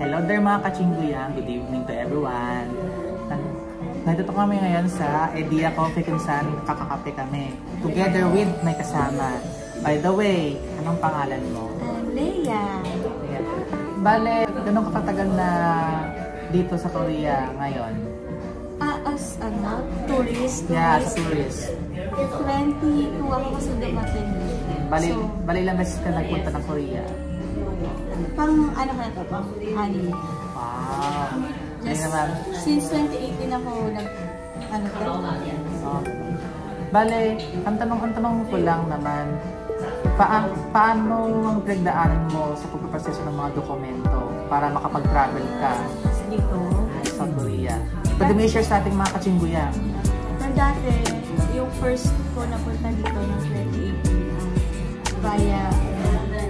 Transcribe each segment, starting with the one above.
Hello there mga kachingguyan, good evening to everyone. Nandito kami ngayon sa Edea Coffee kung saan kakakape kami. Together with may kasama. By the way, anong pangalan mo? Leia. Bale, ganun kakatagal na dito sa Korea ngayon? As tourist? Yeah, as a tourist. 22 ako kasi dumating. Bali ilang beses ka nagpunta ng Korea? Pang ano ka na to? Pang honey. Wow. Just, since 2018 ako Bale, ang tanong ko lang naman, paano ang pinagdaanan mo sa pagpaproseso ng mga dokumento para makapag-travel ka dito sa Korea? Pwede mo i-share sa ating mga kachingguyan. Pero dati, yung first ko na punta dito ng 2018 via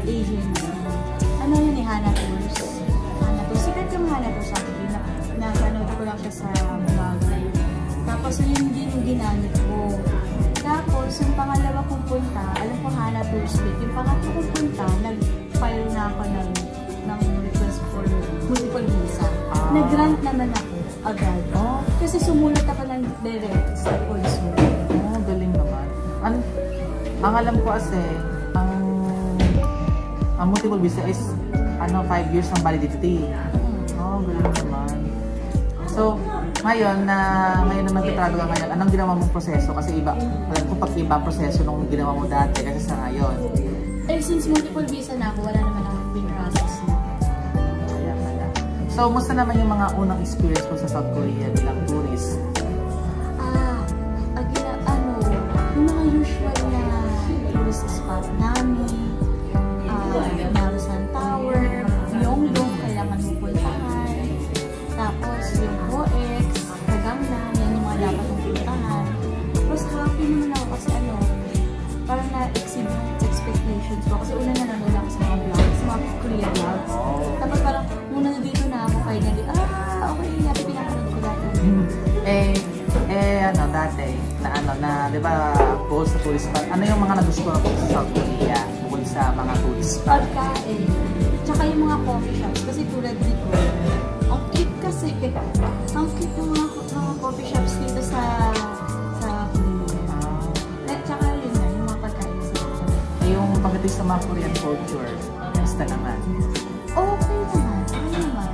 agency. Ano yun ni Hana Tours? Hana Tours. Sikat yung Hana Tours sa akin. Napanood ko lang siya sa vlog. Tapos yun din yung ginamit ko. Tapos yung pangalawa kong punta, alam ko Hana Tours din. Yung pangatlo kong punta, nag-file na ako ng request for multiple visa. Nag-grant naman ako agad. Kasi sumulat ako ng direct sa consul. Galing naman. Ang alam ko kasi, ang multiple visa is 5 years ng validity. Galing naman. So, ngayon na nagtatravel ka ngayon, anong ginawa mong proseso? Kasi iba, alam ko pag iba proseso nung ginawa mo dati kasi sa ngayon. Since multiple visa na ako, wala naman akong bin-process na. Kaya pala. So, musta naman yung mga unang experience mo sa South Korea bilang tourist? Yung mga usual na tourist spot namin, Namsan Tower, Myeongdong, kailangan mo puntahan. Tapos yung OX, Gangnam, yan yung mga dapat mong puntahan. Tapos happy naman ako kasi parang na-exceed yung expectations ko. Kasi una nanonood ako sa mga vlogs, sa mga Korea vlogs. Tapos parang nung nandito na ako, finally, okay, happy pinapanood ko dati. Dati, di ba, goals sa tourist spot, ano yung mga nagustuhan ko sa South Korea bukod sa mga tourist spot? Pagkain. Tsaka yung mga coffee shops. Kasi tulad dito, ang cute kasi. Ang cute yung mga coffee shops dito sa Korea. Tsaka yun na, yung mga pagkain sa yung pagdating sa mga Korean culture, basta naman. Okay naman.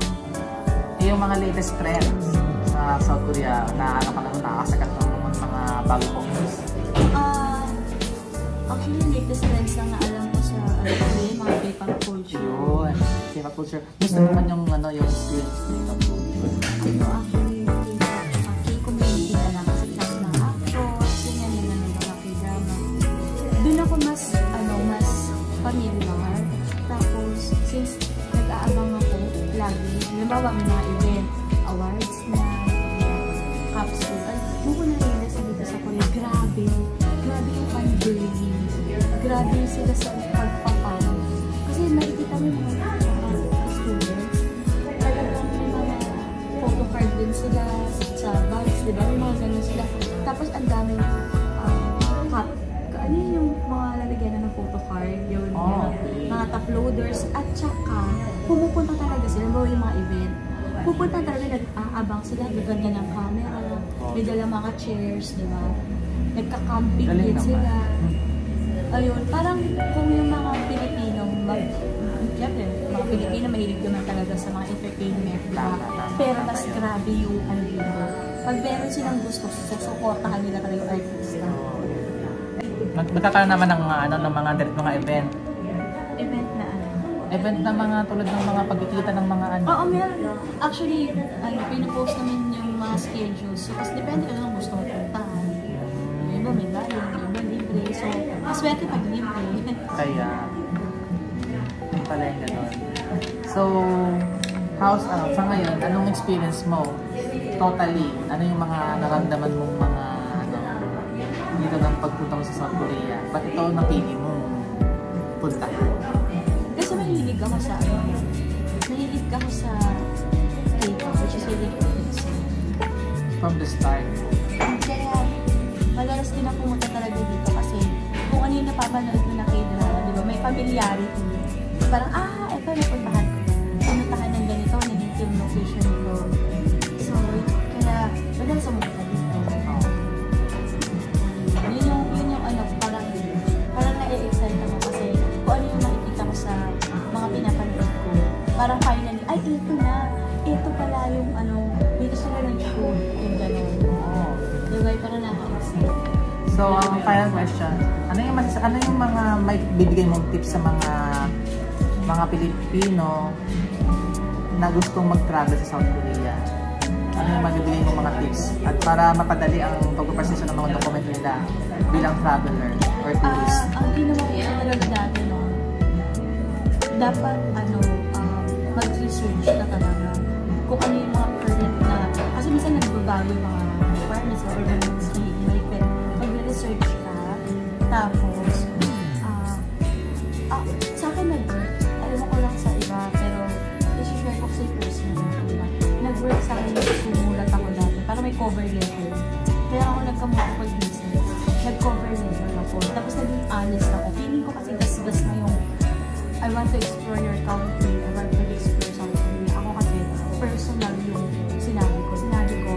Yung mga latest trends sa South Korea na nakakasagat ng mga bago pong news? Actually, latest trends lang na alam ko sa mga K-pop culture. Yun, K-pop culture. Gusto naman yung experience ng K-pop culture. Actually, K-pop, K-community na lang kasi chat ng actors, yun mga K-drama. Doon ako mas familiar. Tapos, since nag-aabang ako lagi, halimbawa may mga event, awards na, capsule, buko na rin nasa dito sa Korea. Grabe yung fan-building. Grabe sila sa pagpapaw. Kasi nakikita mo yung mga students. Talagang may mga photocard din sila sa bags, diba? May mga ganun sila. Tapos ang daming ano yung mga lalagyan ng photocard, yung mga top-loaders. At saka, pumupunta talaga sila, bawa yung mga event. Pupunta talaga, nag-aabang sila, gaganda ng camera, may dalang mga chairs, di ba? Nagka-camping din sila. Ayun, parang kung yung mga Pilipino, siyempre, mga Pilipino mahilig naman talaga sa mga entertainment, di ba? Pero mas grabe yung dito. Pag meron silang gusto, susuportahan nila talaga yung artista. Magkakaroon naman ng mga event. Event na Event na mga tulad ng mga pagkikita ng mga Oo, meron. Actually, pinopost namin yung mga schedules. So, kasi depende ka lang gusto mo puntahan. Yung iba may galing, yung iba libre. So, maswerte pag libre. Kaya, yung pala yung gano'n. So, sa ngayon, anong experience mo? Totally, ano yung mga naramdaman mong mga dito ng pagpunta mo sa South Korea? Ba't ito ang napili mo punta? Kasi mahilig ako sa K-pop, which is really interesting. From the start? Kaya, madalas din ako pumunta talaga dito kasi kung ano yung napapanood mo na K-drama, di ba? May familiarity. Parang, ito napuntahan ko. Pinuntahan ng ganito, parang finally, ay, ito na. Ito pala yung dito sila nag-shoot. Yung gano'n. Oo. Diba, parang nakaka-excite. So, ang final question, ano yung mga may bibigay mong tips sa mga Pilipino na gustong mag-travel sa South Korea? Ano yung magbibigay mong mga tips? At para mapadali ang pagpaprosesyo ng mga dokumento nila bilang traveler or tourist? Ang ginawa ko talaga dati, no, dapat, mag-research ka talaga kung ano yung mga current na, kasi minsan nagbabago yung mga requirements or ordinance na hihimay, pero mag-research ka, tapos, sa akin nag-work, alam ko lang sa iba, pero i-share ko sa personal na nag-work sa akin yung sumulat ako dati, para may cover letter. Kaya ako nagkamukha pag-business, nag-cover letter ako, tapos naging honest ako. Feeling ko kasi gas-gas na yung I want to explore your country, I want to explore South Korea. Ako kasi personal yung sinabi ko. Sinabi ko,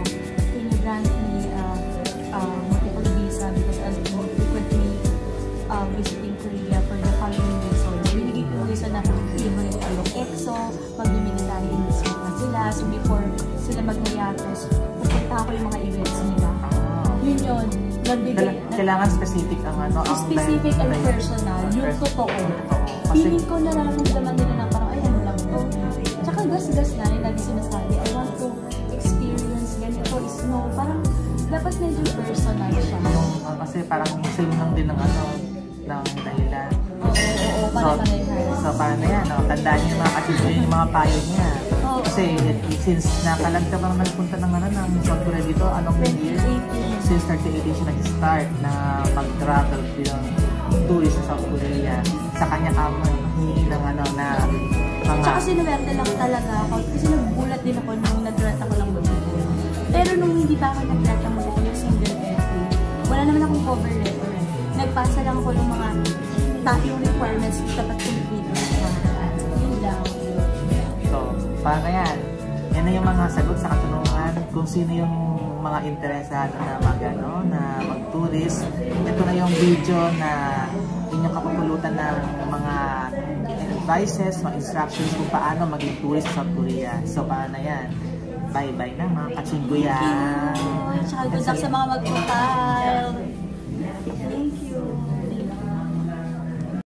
can you grant me multiple visa because I'll be frequently visiting Korea for the following reasons. Binigay ko visa na libre ko yung EXO, mag-military investment na sila. So before sila mag-nayatos, pupunta ako yung mga events nila. Yun yun. Kailangan specific ang specific and personal. Yung totoo. Feeling ko nararamdaman nila na parang, ay, ano lang to. Tsaka gas-gas na yung lagi sinasabi, I want to experience ganito is no. Parang dapat medyo personal siya. Kasi parang same lang din ng dahilan. Oo, parang So, parang na yan, tandaan niyo yung mga kachibyo yung mga payo niya. Kasi since nakalagta pa naman punta ng South Korea dito, anong year? Since 38 siya nag-start na mag-travel bilang tourist sa South Korea. Sa kanya ka mahingi ng na mga... Tsaka sinuwerte lang talaga ako. Kasi nagbulat din ako nung nag-grant ako lang mag-tour. Pero nung hindi pa ako nag-grant ako yung single entry, wala naman akong cover letter. Nagpasa lang ako ng mga yung requirements dapat complete. Yun lang. So, paano yan? Yan na yung mga sagot sa katanungan kung sino yung mga interesado na mag-tourist. Ito na yung video na inyong kapupulutan ng mga advices, mga instructions kung paano maging tourist sa South Korea. So, paano yan? Bye-bye na mga kachingguya. Tsaka good luck sa mga mag-profile.